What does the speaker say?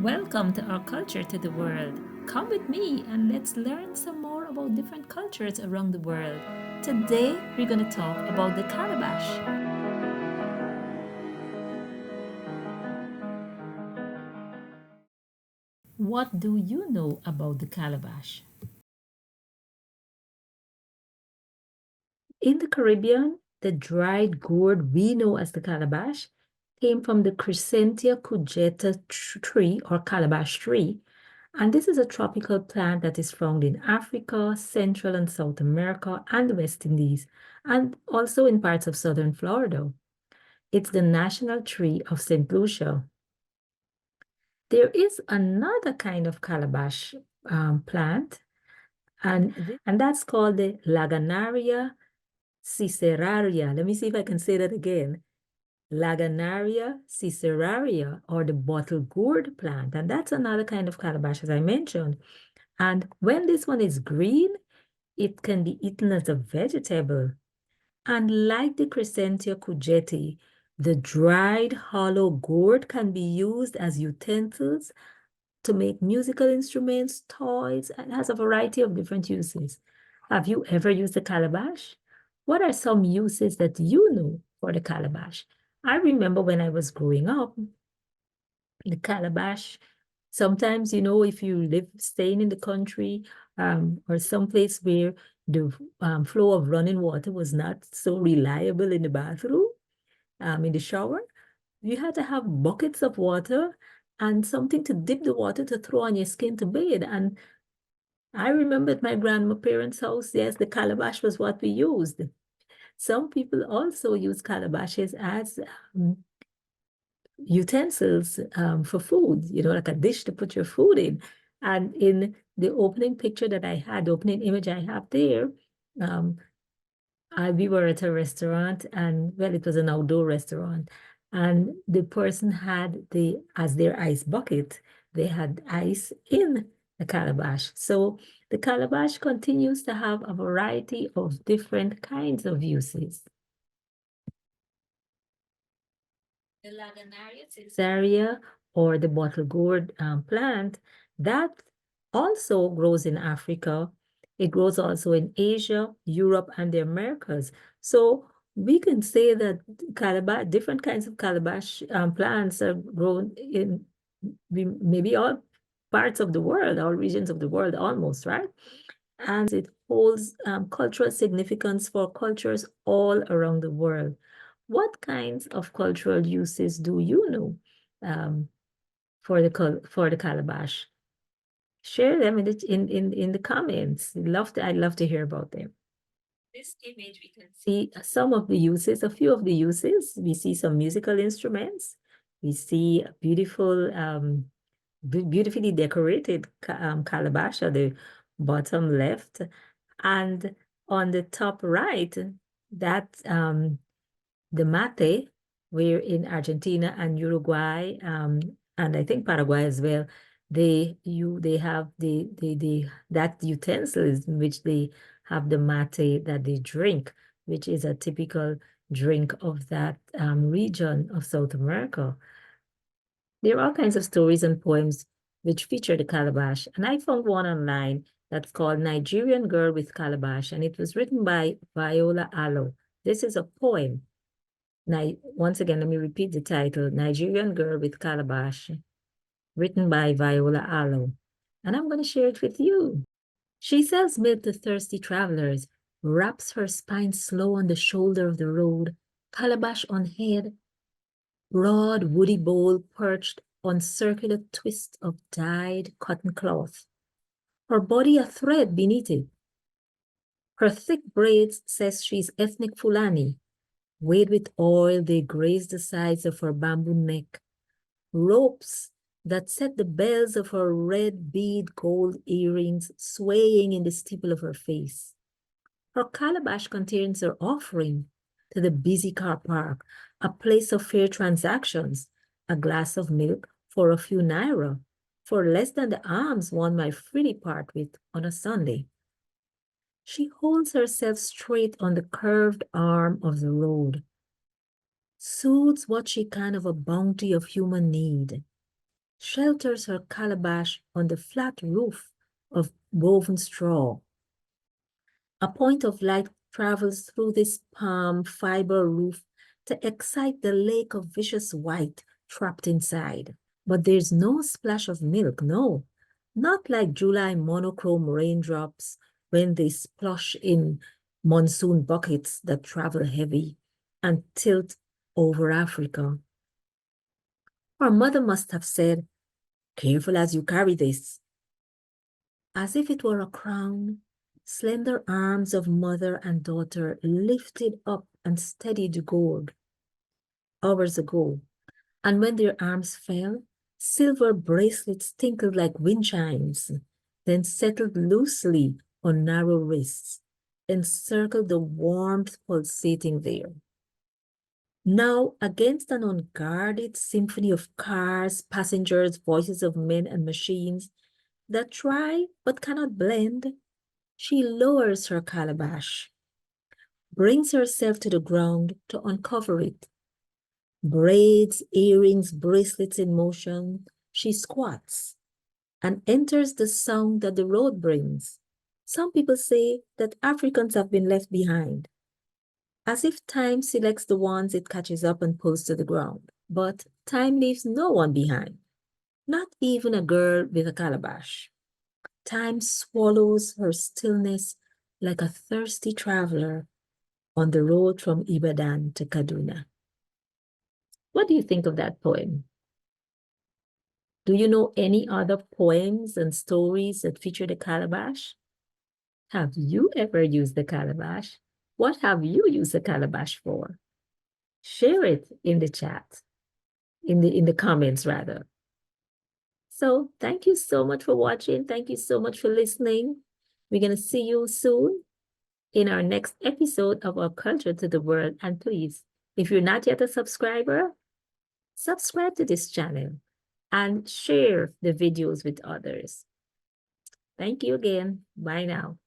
Welcome to our culture to the world. Come with me and let's learn some more about different cultures around the world. Today, we're going to talk about the calabash. What do you know about the calabash? In the Caribbean, the dried gourd we know as the calabash came from the Crescentia cujeta tree or calabash tree. And this is a tropical plant that is found in Africa, Central and South America, and the West Indies, and also in parts of southern Florida. It's the national tree of St. Lucia. There is another kind of calabash plant, and that's called the Laganaria ciceraria. Let me see if I can say that again. Laganaria ciceraria, or the bottle gourd plant. And that's another kind of calabash, as I mentioned. And when this one is green, it can be eaten as a vegetable. And like the Crescentia cujeti, the dried hollow gourd can be used as utensils to make musical instruments, toys, and has a variety of different uses. Have you ever used a calabash? What are some uses that you know for the calabash? I remember when I was growing up, the calabash, sometimes, if you staying in the country or someplace where the flow of running water was not so reliable in the bathroom, in the shower, you had to have buckets of water and something to dip the water to throw on your skin to bathe. And I remember at my grandparents' house, yes, the calabash was what we used. Some people also use calabashes as utensils for food, like a dish to put your food in. And in the opening picture that I had, the opening image I have there, um, we were at a restaurant, and well, it was an outdoor restaurant, and the person had as their ice bucket, they had ice in the calabash. So the calabash continues to have a variety of different kinds of uses. The Laganaria caesarea, or the bottle gourd plant, that also grows in Africa. It grows also in Asia, Europe, and the Americas. So we can say that calabash, different kinds of calabash plants are grown in maybe all parts of the world, all regions of the world almost, right? And it holds cultural significance for cultures all around the world. What kinds of cultural uses do you know for the calabash? Share them in the comments. I'd love to hear about them. This image, we can see some of the uses, a few of the uses. We see some musical instruments. We see a beautifully decorated calabash at the bottom left. And on the top right, that the mate, where in Argentina and Uruguay, and I think Paraguay as well, they have that utensil in which they have the mate that they drink, which is a typical drink of that region of South America. There are all kinds of stories and poems which feature the calabash, and I found one online that's called Nigerian Girl with Calabash, and it was written by Viola Allo. This is a poem. Now, once again, let me repeat the title, Nigerian Girl with Calabash, written by Viola Allo. And I'm going to share it with you. She sells milk to thirsty travelers, wraps her spine slow on the shoulder of the road, calabash on head, broad woody bowl perched on circular twists of dyed cotton cloth. Her body a thread beneath it. Her thick braids says she's ethnic Fulani. Weighed with oil, they graze the sides of her bamboo neck. Ropes that set the bells of her red bead gold earrings swaying in the steeple of her face. Her calabash contains her offering to the busy car park, a place of fair transactions, a glass of milk for a few naira, for less than the alms one might freely part with on a Sunday. She holds herself straight on the curved arm of the road, soothes what she can of a bounty of human need. shelters her calabash on the flat roof of woven straw. A point of light travels through this palm fiber roof to excite the lake of vicious white trapped inside. But there's no splash of milk, no. Not like July monochrome raindrops when they splosh in monsoon buckets that travel heavy and tilt over Africa. Our mother must have said, "Careful as you carry this." As if it were a crown, slender arms of mother and daughter lifted up and steadied the gourd hours ago. And when their arms fell, silver bracelets tinkled like wind chimes, then settled loosely on narrow wrists, encircled the warmth pulsating there. Now, against an unguarded symphony of cars, passengers, voices of men and machines that try but cannot blend, she lowers her calabash, brings herself to the ground to uncover it. Braids, earrings, bracelets in motion, she squats and enters the sound that the road brings. Some people say that Africans have been left behind, as if time selects the ones it catches up and pulls to the ground. But time leaves no one behind, not even a girl with a calabash. Time swallows her stillness like a thirsty traveler on the road from Ibadan to Kaduna. What do you think of that poem? Do you know any other poems and stories that feature the calabash? Have you ever used the calabash? What have you used the calabash for? Share it in the chat, in the comments rather. So thank you so much for watching. Thank you so much for listening. We're going to see you soon in our next episode of Our Culture to the World. And please, if you're not yet a subscriber, subscribe to this channel and share the videos with others. Thank you again. Bye now.